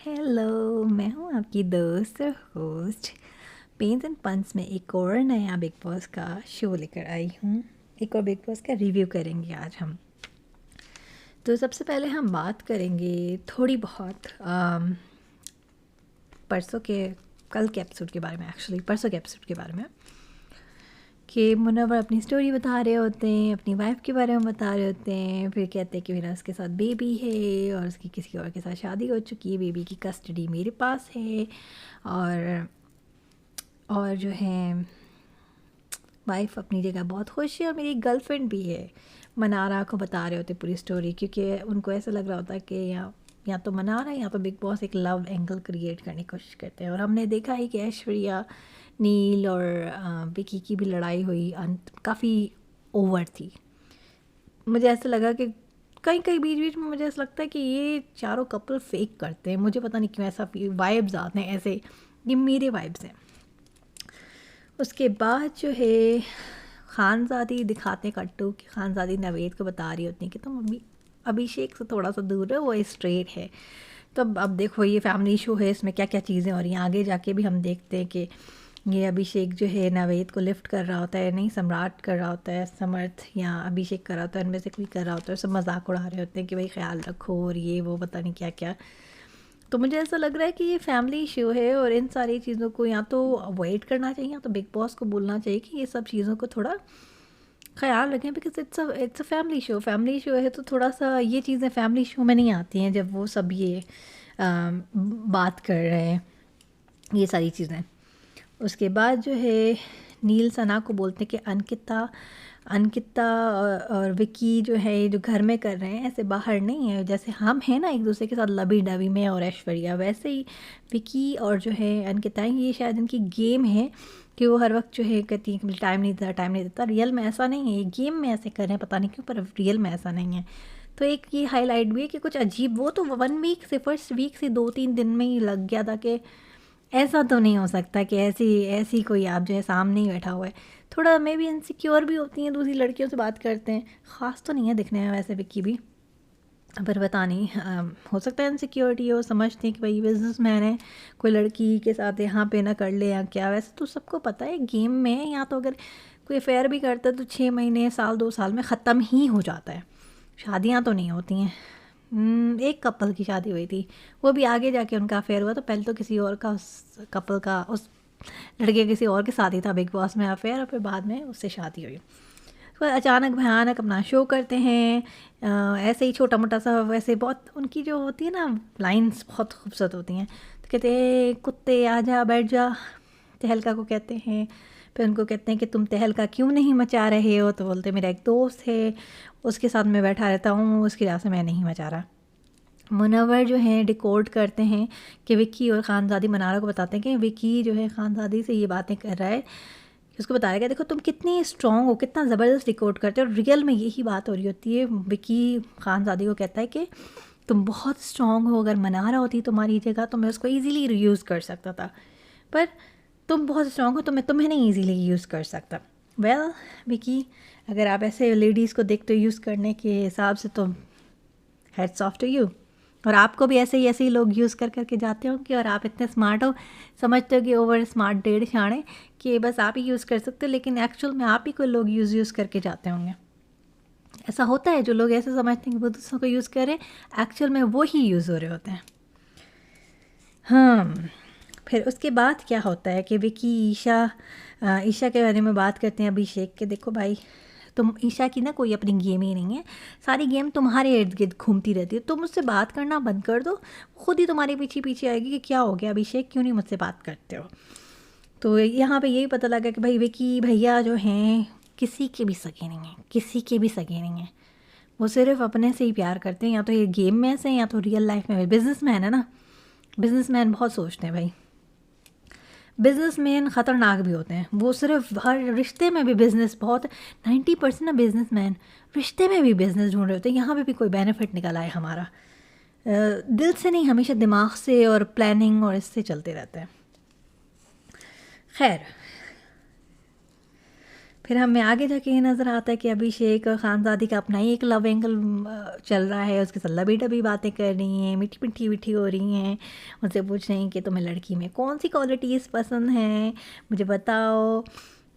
Hello, मैं हूँ आपकी दोस्त और होस्ट पेन्स एंड पंस में एक और नया बिग बॉस का शो लेकर आई हूँ। एक और बिग बॉस का रिव्यू करेंगे आज हम। तो सबसे पहले हम बात करेंगे थोड़ी बहुत परसों के कल के एपिसोड के बारे में, एक्चुअली परसों के एपिसोड के बारे में, कि मुनव्वर अपनी स्टोरी बता रहे होते हैं, अपनी वाइफ के बारे में बता रहे होते हैं। फिर कहते हैं कि मेरा उसके साथ बेबी है और उसकी किसी और के साथ शादी हो चुकी है, बेबी की कस्टडी मेरे पास है और जो है वाइफ अपनी जगह बहुत खुश है और मेरी गर्लफ्रेंड भी है। मनारा को बता रहे होते पूरी स्टोरी, क्योंकि उनको ऐसा लग रहा होता है कि या तो मनारा या तो बिग बॉस एक लव एंगल क्रिएट करने की कोशिश करते हैं। और हमने देखा ही कि ऐश्वर्या, नील और विकी की भी लड़ाई हुई, काफ़ी ओवर थी। मुझे ऐसा लगा कि कहीं कहीं बीच बीच में मुझे ऐसा लगता है कि ये चारों कपल फेक करते हैं। मुझे पता नहीं क्यों ऐसा वाइब्स आते हैं, ऐसे ये मेरे वाइब्स हैं। उसके बाद जो है खानज़ादी दिखाते कट्टू कि खानज़ादी नवेद को बता रही होती है कि तुम अभिषेक से थोड़ा सा दूर है, वो स्ट्रेट है। तो अब देखो ये फैमिली शो है, इसमें क्या क्या चीज़ें हो रही हैं। आगे जाके भी हम देखते हैं कि ये अभिषेक जो है नवेद को लिफ्ट कर रहा होता है, नहीं सम्राट कर रहा होता है, समर्थ या अभिषेक कर रहा होता है, उनमें से कोई कर रहा होता है। सब मजाक उड़ा रहे होते हैं कि भाई ख्याल रखो और ये वो पता नहीं क्या क्या। तो मुझे ऐसा लग रहा है कि ये फैमिली शो है और इन सारी चीज़ों को या तो अवॉइड करना चाहिए या तो बिग बॉस को बोलना चाहिए कि ये सब चीज़ों को थोड़ा ख्याल रखें, because it's a family show है। तो थोड़ा सा ये चीज़ें फैमिली शो में नहीं आती हैं जब वो सब ये बात कर रहे हैं, ये सारी चीज़ें। उसके बाद जो है नील सना को बोलते हैं कि अंकिता और विकी जो है जो घर में कर रहे हैं ऐसे बाहर नहीं है। जैसे हम हैं ना एक दूसरे के साथ लबी डबी में और ऐश्वर्या, वैसे ही विकी और जो है अंकिता, ये शायद इनकी गेम है कि वो हर वक्त जो है कहती है कि टाइम नहीं देता। रियल में ऐसा नहीं है, ये गेम में ऐसे कर रहे हैं पता नहीं क्यों, पर रियल में ऐसा नहीं है। तो एक ये हाईलाइट भी है कि कुछ अजीब, वो तो 1 वीक से, फर्स्ट वीक से 2-3 दिन में ही लग गया था कि ऐसा तो नहीं हो सकता कि ऐसी कोई आप जो है सामने ही बैठा हुआ है। थोड़ा मे भी इनसिक्योर भी होती हैं, दूसरी लड़कियों से बात करते हैं। ख़ास तो नहीं है दिखने में वैसे विक्की भी, पर पता नहीं हो सकता है इनसिक्योरिटी हो, समझते हैं कि भाई बिजनेसमैन है, कोई लड़की के साथ यहाँ पे ना कर ले या क्या। वैसे तो सबको पता है गेम में या तो अगर कोई अफेयर भी करता है तो 6 महीने, साल 2 साल में ख़त्म ही हो जाता है। शादियाँ तो नहीं होती हैं। एक कपल की शादी हुई थी, वो भी आगे जाके उनका अफेयर हुआ। तो पहले तो किसी और का, उस कपल का, उस लड़के किसी और के साथ ही था बिग बॉस में अफेयर, और फिर बाद में उससे शादी हुई। तो अचानक भयानक अपना शो करते हैं, ऐसे ही छोटा मोटा सा। वैसे बहुत उनकी जो होती है ना लाइंस बहुत खूबसूरत होती हैं। तो कहते हैं कुत्ते आजा बैठ जा, तहलका को कहते हैं। फिर उनको कहते हैं कि तुम तहलका क्यों नहीं मचा रहे हो, तो बोलते मेरा एक दोस्त है उसके साथ मैं बैठा रहता हूँ, उसकी वजह से मैं नहीं मचा रहा। मुनव्वर जो है डिकोड करते हैं कि विक्की और खानज़ादी मनारा को बताते हैं कि विक्की जो है खानज़ादी से ये बातें कर रहा है, उसको बताया गया देखो तुम कितनी स्ट्रॉन्ग हो, कितना ज़बरदस्त डिकोड करते हो। और रियल में यही बात हो रही होती है। विक्की खानज़ादी को कहता है कि तुम बहुत स्ट्रॉन्ग हो, अगर मनारा होती तुम्हारी जगह तो मैं उसको ईज़िली यूज़ कर सकता था, पर तुम बहुत स्ट्रॉन्ग हो तो मैं तुम्हें नहीं ईज़िली यूज़ कर सकता। वेल विक्की, अगर आप ऐसे लेडीज़ को देखते हो यूज़ करने के हिसाब से तो हेड्स ऑफ टू यू। और आपको भी ऐसे ही लोग यूज़ कर करके जाते होंगे और आप इतने स्मार्ट हो, समझते हो कि ओवर स्मार्ट डेढ़ शाणे कि बस आप ही यूज़ कर सकते हो, लेकिन एक्चुअल में आप ही को लोग यूज़ करके जाते होंगे। ऐसा होता है, जो लोग ऐसे समझते हैं कि वो दूसरों को यूज़ करें, एक्चुअल में वो ही यूज़ हो रहे होते हैं। हाँ, फिर उसके बाद क्या होता है कि विकी ईशा के बारे में बात करते हैं अभिषेक के। देखो भाई, तुम ईशा की ना कोई अपनी गेम ही नहीं है, सारी गेम तुम्हारे इर्द गिर्द घूमती रहती है। तुम मुझसे बात करना बंद कर दो, खुद ही तुम्हारे पीछे पीछे आएगी कि क्या हो गया अभिषेक, क्यों नहीं मुझसे बात करते हो। तो यहाँ पे यही पता लगा कि भाई विकी भैया जो हैं किसी के भी सगे नहीं हैं, किसी के भी सगे नहीं हैं। वो सिर्फ अपने से ही प्यार करते हैं, या तो ये गेम में से या तो रियल लाइफ में। बिजनेसमैन है ना, बिजनेसमैन बहुत सोचते हैं भाई। बिजनेसमैन ख़तरनाक भी होते हैं, वो सिर्फ हर रिश्ते में भी बिज़नेस बहुत 90% ना बिजनेसमैन रिश्ते में भी बिज़नेस ढूंढ रहे होते हैं। यहाँ पे भी कोई बेनिफिट निकल आए हमारा, दिल से नहीं, हमेशा दिमाग से और प्लानिंग और इससे चलते रहते हैं। खैर, फिर हमें आगे जाके ये नज़र आता है कि अभिषेक और खानज़ादी का अपना ही एक लव एंगल चल रहा है, उसके साथ लबी डबी बातें कर रही हैं, मीठी मीठी मीठी हो रही हैं, उनसे पूछ रही हैं कि तुम्हें लड़की में कौन सी क्वालिटीज़ पसंद हैं, मुझे बताओ।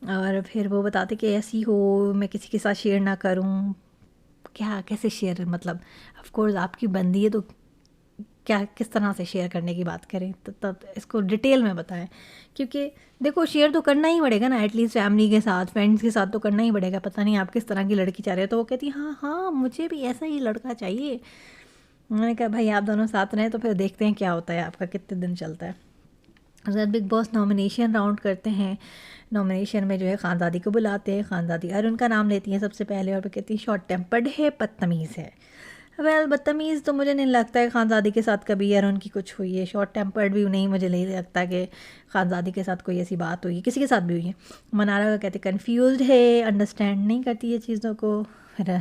और फिर वो बताते कि ऐसी हो, मैं किसी के साथ शेयर ना करूं। क्या, कैसे शेयर, मतलब ऑफ कोर्स आपकी बंदी है तो क्या, किस तरह से शेयर करने की बात करें, तो तब इसको डिटेल में बताएं। क्योंकि देखो, शेयर तो करना ही पड़ेगा ना, एटलीस्ट फैमिली के साथ, फ्रेंड्स के साथ तो करना ही पड़ेगा। पता नहीं आप किस तरह की लड़की चाह रहे हो। तो वो कहती हाँ हाँ, मुझे भी ऐसा ही लड़का चाहिए। मैंने कहा भाई आप दोनों साथ रहें तो फिर देखते हैं क्या होता है, आपका कितने दिन चलता है। उसके बाद बिग बॉस नॉमिनेशन राउंड करते हैं। नॉमिनेशन में जो है खानदादी को बुलाते हैं, खानदादी अरुण का नाम लेती हैं सबसे पहले, और फिर कहती है शॉर्ट टेम्पर्ड है, बदतमीज़ है। वेल, बदतमीज़ तो मुझे नहीं लगता है खानज़ादी के साथ कभी अरुण की कुछ हुई है। शॉर्ट टेम्पर्ड भी नहीं, मुझे नहीं लगता कि खानज़ादी के साथ कोई ऐसी बात हुई है, किसी के साथ भी हुई है। मनारा का कहते कंफ्यूज्ड है, अंडरस्टैंड नहीं करती है चीज़ों को। फिर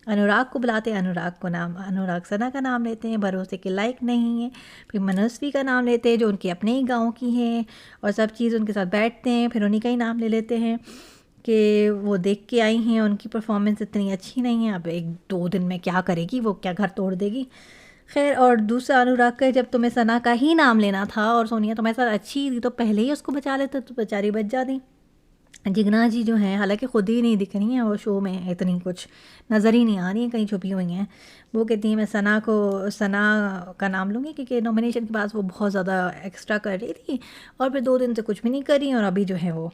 अनुराग को बुलाते हैं, अनुराग सना का नाम लेते हैं, भरोसे के लायक नहीं है। फिर मनस्वी का नाम लेते हैं जो उनके अपने ही गाँव की हैं, और सब चीज़ उनके साथ बैठते हैं। फिर उन्हीं का ही नाम ले लेते हैं कि वो देख के आई हैं, उनकी परफॉर्मेंस इतनी अच्छी नहीं है, अब 1-2 दिन में क्या करेगी, वो क्या घर तोड़ देगी। खैर, और दूसरा अनुराग का, जब तुम्हें सना का ही नाम लेना था और सोनिया तुम्हारे साथ अच्छी थी तो पहले ही उसको बचा लेते तो बेचारी बच जाती। जिगना जी जो हैं, हालांकि ख़ुद ही नहीं दिख रही हैं वो शो में, इतनी कुछ नज़र ही नहीं आ रही हैं, कहीं छुपी हुई हैं। वो कहती हैं मैं सना का नाम लूँगी, क्योंकि नॉमिनेशन के बाद वो बहुत ज़्यादा एक्स्ट्रा कर रही थी और फिर 2 दिन से कुछ भी नहीं कर रही, और अभी जो है वो,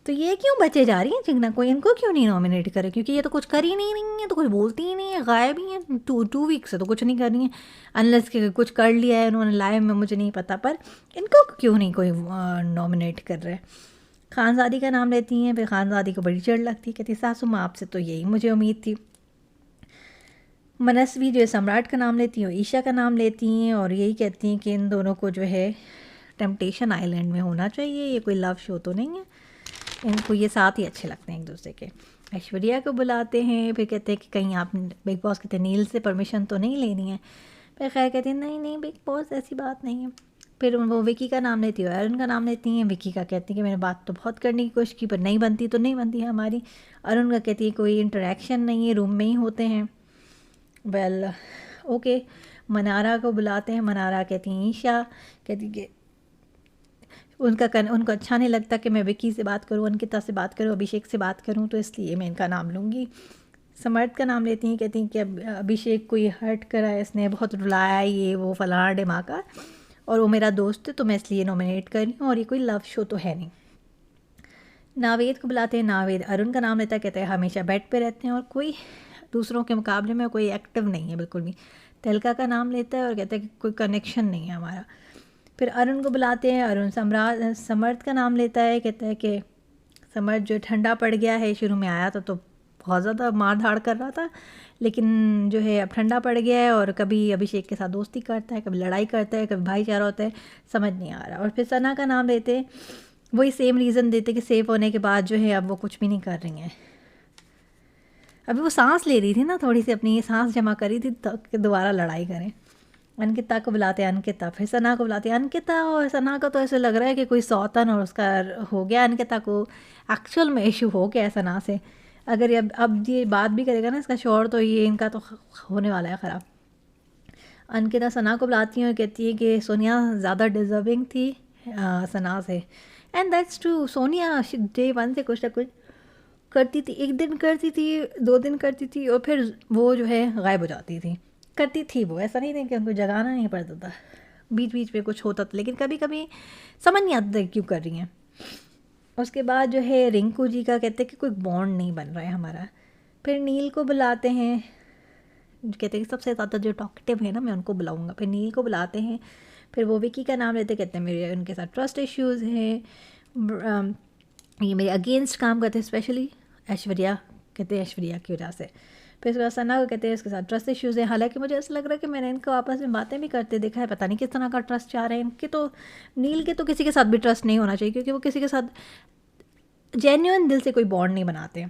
तो ये क्यों बचे जा रही हैं जिगना, कोई इनको क्यों नहीं नॉमिनेट करे, क्योंकि ये तो कुछ कर ही नहीं रही है, तो कुछ बोलती ही नहीं है, गायब ही हैं, 2 वीक से तो कुछ नहीं कर रही हैं। अनलेस के कुछ कर लिया है उन्होंने लाइव में, मुझे नहीं पता, पर इनको क्यों नहीं कोई नॉमिनेट कर रहा है। खानज़ादी का नाम लेती हैं, फिर खानज़ादी को बड़ी चिढ़ लगती है, कहती सासू माँ आपसे तो यही मुझे उम्मीद थी। मनस्वी जो है सम्राट का नाम लेती हैं और ईशा का नाम लेती हैं, और यही कहती हैं कि इन दोनों को जो है टेम्पटेशन आइलैंड में होना चाहिए, ये कोई लव शो तो नहीं है, इनको ये साथ ही अच्छे लगते हैं एक दूसरे के। ऐश्वर्या को बुलाते हैं, फिर कहते हैं कि कहीं आप, बिग बॉस कहते हैं नील से परमिशन तो नहीं लेनी है। फिर खैर कहते हैं नहीं नहीं बिग बॉस ऐसी बात नहीं है। फिर वो विकी का नाम लेती है, अरुण का नाम लेती हैं। विकी का कहती है कि मैंने बात तो बहुत करने की कोशिश की पर नहीं बनती तो नहीं बनती है हमारी। अरुण का कहती है कोई इंटरेक्शन नहीं है, रूम में ही होते हैं। वेल ओके, मनारा को बुलाते हैं। मनारा कहती हैं ईशा, कहती कि उनको अच्छा नहीं लगता कि मैं विकी से बात करूं, अंकिता से बात करूं, अभिषेक से बात करूं, तो इसलिए मैं इनका नाम लूँगी। समर्थ का नाम लेती हैं, कहती हैं कि अभिषेक को ये हर्ट करा है, इसने बहुत रुलाया, ये वो फलाना दिमागा, और वो मेरा दोस्त है तो मैं इसलिए नॉमिनेट कर रही हूँ, और ये कोई लव शो तो है नहीं। नावेद को बुलाते हैं। नावेद अरुण का नाम लेता है, कहते हैं हमेशा बेड पे रहते हैं और कोई दूसरों के मुकाबले में कोई एक्टिव नहीं है बिल्कुल भी। तिलका का नाम लेता है और कहता है कि कोई कनेक्शन नहीं है हमारा। फिर अरुण को बुलाते हैं। अरुण समर्थ का नाम लेता है, कहता है कि समर्थ जो ठंडा पड़ गया है, शुरू में आया था तो बहुत ज़्यादा मार धाड़ कर रहा था, लेकिन जो है अब ठंडा पड़ गया है, और कभी अभिषेक के साथ दोस्ती करता है, कभी लड़ाई करता है, कभी भाईचारा होता है, समझ नहीं आ रहा। और फिर सना का नाम लेते हैं, वही सेम रीज़न देते कि सेफ होने के बाद जो है अब वो कुछ भी नहीं कर रही हैं। अभी वो सांस ले रही थी ना, थोड़ी सी अपनी सांस जमा करी थी तो दोबारा लड़ाई करें। अंकिता को बुलाते हैं अंकिता, फिर सना को बुलाते हैं अंकिता, और सना का तो ऐसे लग रहा है कि कोई सौतन और उसका हो गया, अंकिता को एक्चुअल में इशू हो गया है सना से। अगर ये अब ये बात भी करेगा ना इसका शौहर, तो ये इनका तो होने वाला है ख़राब। अंकिता सना को बुलाती है और कहती है कि सोनिया ज़्यादा डिज़र्विंग थी सना से, and that's true. Sonia day 1 से कुछ ना कुछ करती थी, 1 दिन करती थी, 2 दिन करती थी, और फिर वो जो है गायब हो जाती थी। करती थी वो, ऐसा नहीं था कि उनको जगाना नहीं पड़ता था, बीच बीच में कुछ होता था, लेकिन कभी कभी समझ नहीं आता क्यों कर रही हैं। उसके बाद जो है रिंकू जी का कहते हैं कि कोई बॉन्ड नहीं बन रहा है हमारा। फिर नील को बुलाते हैं, कहते हैं कि सबसे ज़्यादा जो टॉकटिव है ना मैं उनको बुलाऊंगा। फिर नील को बुलाते हैं, फिर वो विकी का नाम लेते, कहते हैं मेरे उनके साथ ट्रस्ट इश्यूज़ हैं, ये मेरे अगेंस्ट काम करते हैं, स्पेशली ऐश्वर्या, कहते हैं ऐश्वर्या की वजह से। फिर उसके बाद सना को कहते हैं इसके साथ ट्रस्ट इश्यूज़ हैं। हालांकि मुझे ऐसा लग रहा है कि मैंने इनको आपस में बातें भी करते देखा है, पता नहीं किस तरह का ट्रस्ट चाह रहे हैं इनके। तो नील के तो किसी के साथ भी ट्रस्ट नहीं होना चाहिए, क्योंकि वो किसी के साथ जेन्युइन दिल से कोई बॉन्ड नहीं बनाते।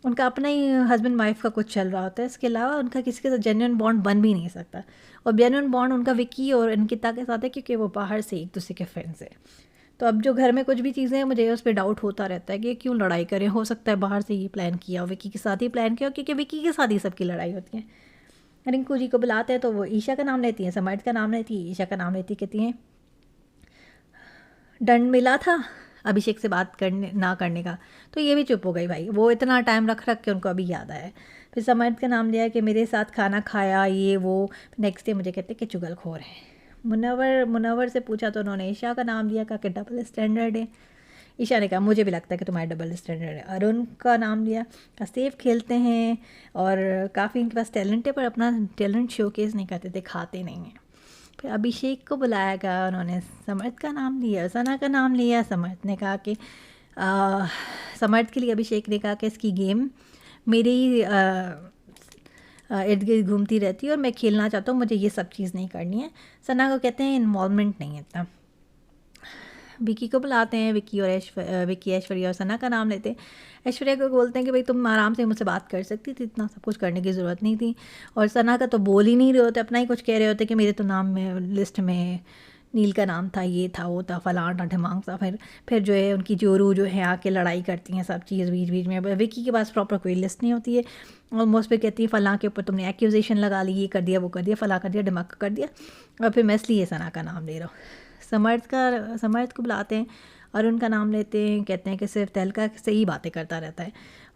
उनका अपना ही हस्बैंड वाइफ का कुछ चल रहा होता है, इसके अलावा उनका किसी के साथ जेन्युइन बॉन्ड बन भी नहीं सकता। और जेन्युइन बॉन्ड उनका विकी और अंकिता के साथ है, क्योंकि वो बाहर से एक दूसरे के फ्रेंड्स है। तो अब जो घर में कुछ भी चीज़ें हैं मुझे उस पर डाउट होता रहता है कि ये क्यों लड़ाई करें, हो सकता है बाहर से ये प्लान किया हो, विकी के साथ ही प्लान किया हो, क्योंकि विकी के साथ ही सबकी लड़ाई होती है। रिंकू जी को बुलाते हैं तो वो ईशा का नाम लेती हैं, समर्थ का नाम लेती है, ईशा का नाम लेती, कहती हैं दंड मिला था अभिषेक से बात करने ना करने का, तो ये भी चुप हो गई भाई, वो इतना टाइम रख रख के उनको अभी याद आया। फिर समर्थ का नाम लिया कि मेरे साथ खाना खाया ये वो, नेक्स्ट डे मुझे कहते कि चुगलखोर है। मुनव्वर से पूछा तो उन्होंने ईशा का नाम लिया, कहा कि डबल स्टैंडर्ड है। ईशा ने कहा मुझे भी लगता है कि तुम्हारे डबल स्टैंडर्ड है। अरुण का नाम लिया, कहा सेफ खेलते हैं और काफ़ी इनके पास टैलेंट है, पर अपना टैलेंट शोकेस नहीं करते, दिखाते नहीं हैं। फिर अभिषेक को बुलाया गया, उन्होंने समर्थ का नाम लिया, सना का नाम लिया। समर्थ ने कहा कि समर्थ के लिए अभिषेक ने कहा कि इसकी गेम मेरे ही इर्द गिर्द घूमती रहती है और मैं खेलना चाहता हूँ, मुझे ये सब चीज़ नहीं करनी है। सना को कहते हैं इन्वॉल्वमेंट नहीं है इतना। विकी को बुलाते हैं, विकी ऐश्वर्या और सना का नाम लेते हैं। ऐश्वर्या को बोलते हैं कि भाई तुम आराम से मुझसे बात कर सकती थी, इतना सब कुछ करने की ज़रूरत नहीं थी। और सना का तो बोल ही नहीं रहे होते, अपना ही कुछ कह रहे होते कि मेरे तो नाम में लिस्ट में नील का नाम था, ये था वो था, फलाना ढिमांग था। फिर जो है उनकी जोरू जो है आके लड़ाई करती हैं सब चीज़ बीच बीच में। विकी के पास प्रॉपर कोई लिस्ट नहीं होती है, ऑलमोस्ट पे कहती है फलां के ऊपर तुमने एक्यूजेशन लगा ली, ये कर दिया वो कर दिया, फलां कर दिया ढिमाक कर दिया। और फिर मैं इसलिए सना का नाम ले रहा हूँ। समर्थ को बुलाते हैं, अरुण का नाम लेते हैं, कहते हैं कि सिर्फ तहलका से ही बातें करता रहता है।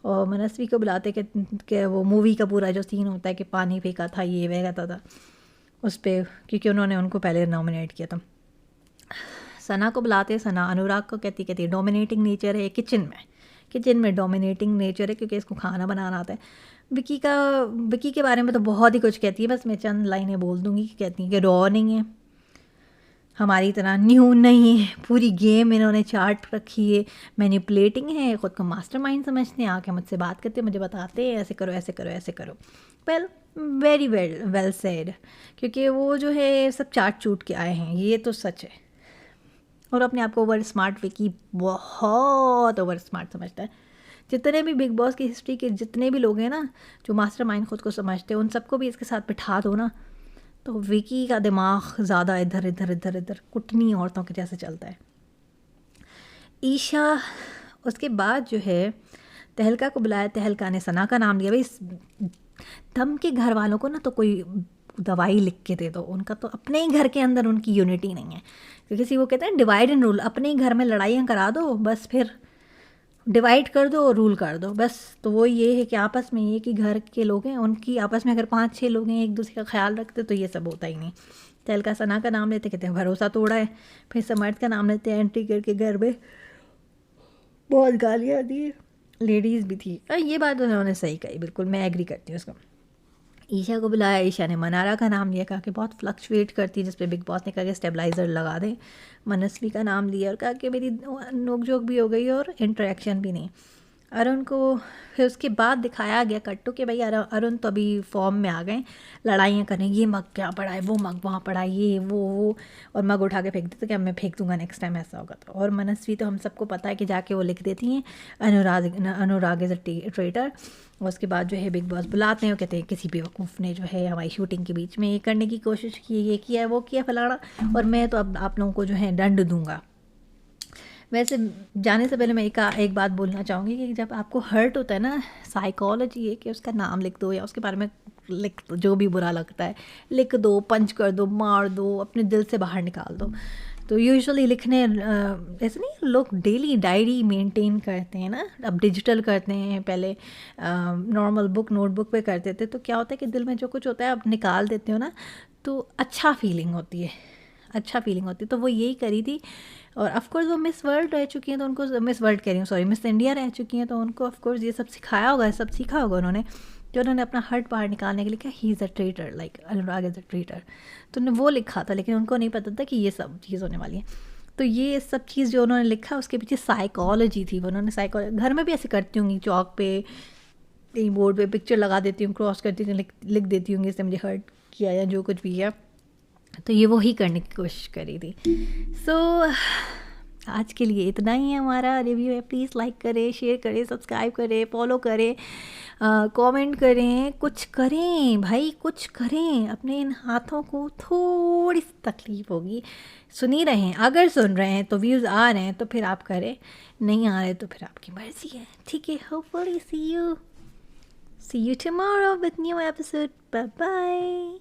और मनस्वी को बुलाते हैं कि वो मूवी का पूरा जो सीन होता है कि पानी फेंका था ये वह कहता था उस पर, क्योंकि उन्होंने उनको पहले नॉमिनेट किया था। सना को बुलाते हैं, सना अनुराग को कहती है डोमिनेटिंग नेचर है किचन में डोमिनेटिंग नेचर है, क्योंकि इसको खाना बनाना आता है। विकी के बारे में तो बहुत ही कुछ कहती है, बस मैं चंद लाइनें बोल दूँगी कि कहती है कि रॉ नहीं है, हमारी तरह न्यू नहीं है, पूरी गेम इन्होंने चार्ट रखी है, मैनिपुलेटिंग है, ख़ुद को मास्टरमाइंड समझते हैं, आके मुझसे बात करते मुझे बताते हैं ऐसे करो ऐसे करो ऐसे करो। वेरी वेल सेड, क्योंकि वो जो है सब चाट चूट के आए हैं, ये तो सच है। और अपने आप को ओवर स्मार्ट विकी बहुत ओवर स्मार्ट समझता है। जितने भी बिग बॉस की हिस्ट्री के जितने भी लोग हैं ना जो मास्टरमाइंड खुद को समझते हैं, उन सबको भी इसके साथ बिठा दो ना, तो विकी का दिमाग ज़्यादा इधर इधर इधर इधर कुटनी औरतों के जैसे चलता है। ईशा उसके बाद जो है तहलका को बुलाया, तहलका ने सना का नाम लिया। भाई दम के घर वालों को ना तो कोई दवाई लिख के दे दो, उनका तो अपने ही घर के अंदर उनकी यूनिटी नहीं है। क्योंकि किसी वो कहते हैं डिवाइड एंड रूल, अपने ही घर में लड़ाइयाँ करा दो, बस फिर डिवाइड कर दो और रूल कर दो बस। तो वो ये है कि आपस में ये कि घर के लोग हैं उनकी आपस में अगर 5-6 लोग हैं एक दूसरे का ख्याल रखते तो ये सब होता ही नहीं। तहलका सना का नाम लेते, कहते हैं भरोसा तोड़ा है। फिर समर्थ का नाम लेते हैं, एंट्री करके घर में बहुत गालियाँ दी, लेडीज़ भी थी। ये बात उन्होंने सही कही, बिल्कुल मैं एग्री करती हूँ उसको। ईशा को बुलाया, ईशा ने मनारा का नाम लिया, कहा कि बहुत फ्लक्चुएट करती है, जिस पे बिग बॉस ने कहा कि स्टेबलाइज़र लगा दें। मनस्वी का नाम लिया और कहा कि मेरी नोकझोंक भी हो गई और इंटरेक्शन भी नहीं। अरुण को फिर उसके बाद दिखाया गया कट्टू कि भाई अरुण तो अभी फॉर्म में आ गए, लड़ाइयाँ करें, ये मग क्या पड़ा है, वो मग वहाँ पड़ा है, ये वो और मग उठा के फेंक देते कि अब मैं फेंक दूंगा नेक्स्ट टाइम ऐसा होगा तो। और मनस्वी तो हम सबको पता है कि जाके वो लिख देती हैं अनुराग इज़ अ ट्रेटर। उसके बाद जो है बिग बॉस बुलाते हैं, वो कहते हैं किसी बेवकूफ़ ने जो है हमारी शूटिंग के बीच में ये करने की कोशिश की, ये किया वो किया फलाना, और मैं तो अब आप लोगों को जो है दंड दूंगा। वैसे जाने से पहले मैं एक बात बोलना चाहूँगी कि जब आपको हर्ट होता है ना, साइकोलॉजी है कि उसका नाम लिख दो या उसके बारे में लिख दो, जो भी बुरा लगता है लिख दो, पंच कर दो, मार दो, अपने दिल से बाहर निकाल दो। तो यूजुअली लिखने ऐसे नहीं, लोग डेली डायरी मेंटेन करते हैं ना, अब डिजिटल करते हैं, पहले नॉर्मल बुक नोटबुक पे करते थे। तो क्या होता है कि दिल में जो कुछ होता है आप निकाल देते हो ना, तो अच्छा फीलिंग होती है। तो वो यही करी थी। और ऑफकोर्स वो मिस वर्ल्ड रह चुकी हैं, तो उनको मिस वर्ल्ड कह रही हूँ, सॉरी मिस इंडिया रह चुकी हैं, तो उनको ऑफकोर्स ये सब सिखाया होगा, सब सीखा होगा उन्होंने, जो उन्होंने अपना हर्ट बाहर निकालने के लिए कहा he is a traitor, like Anurag is a traitor. तो उन्होंने वो लिखा था, लेकिन उनको नहीं पता था कि ये सब चीज़ होने वाली है। तो ये सब चीज़ जो उन्होंने लिखा उसके पीछे साइकोलॉजी थी। वो उन्होंने घर में भी ऐसे करती होंगी, चौक पे कहीं बोर्ड पे पिक्चर लगा देती हूँ, क्रॉस करती हूँ, लिख देती हूँ इससे मुझे हर्ट किया या जो कुछ भी है। तो ये वो ही करने की कोशिश करी थी। सो आज के लिए इतना ही है हमारा रिव्यू है। प्लीज़ लाइक करें, शेयर करें, सब्सक्राइब करें, फॉलो करें, कमेंट करें, कुछ करें भाई, कुछ करें। अपने इन हाथों को थोड़ी सी तकलीफ़ होगी, सुन ही रहे हैं, अगर सुन रहे हैं तो व्यूज़ आ रहे हैं तो फिर आप करें, नहीं आ रहे तो फिर आपकी मर्ज़ी है, ठीक है। Hopefully see you tomorrow with new episode. Bye bye.